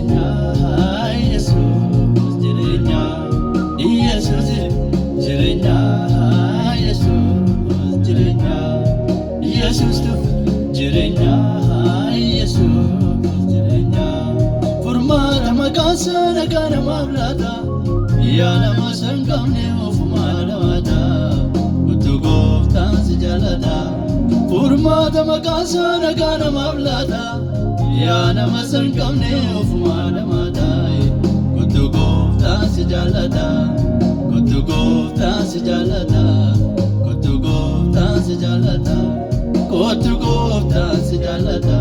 jirenya Yesus jirenya Yesus jirenya Yesus jirenya Yesus jirenya Yesus jirenya furmaata maqaasana kana mablata ya nama sangamne ofuma damata utu gooftaan si jaalata furmaata maqaasana kana mablata ya nama sangamne ofuma damata utu gooftaan si jaalata utu gooftaan si jaalata utu gooftaan si jaalata utu gooftaan si jaalata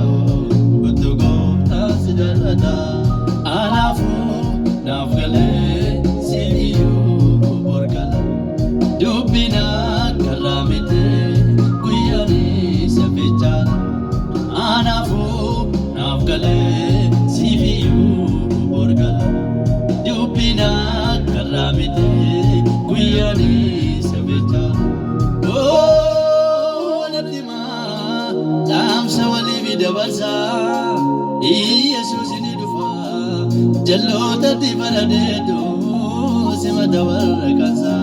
utu gooftaan si jaalata anafu nafgale sibiyu borgala dubbina karamite kuyani safichal anafu nafgale sibiyu borgala dubbina karamite kuyani safichal oh natima tamsa wali bidabarsa Yesus ini dufa jalloota dibaradeedu simata warra kansa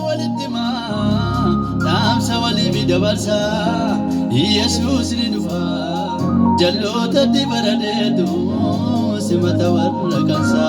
walitti maa dhaamsa walii midabarsa Yesus ni dhufa jalloota dibaradeedu simata warra kansa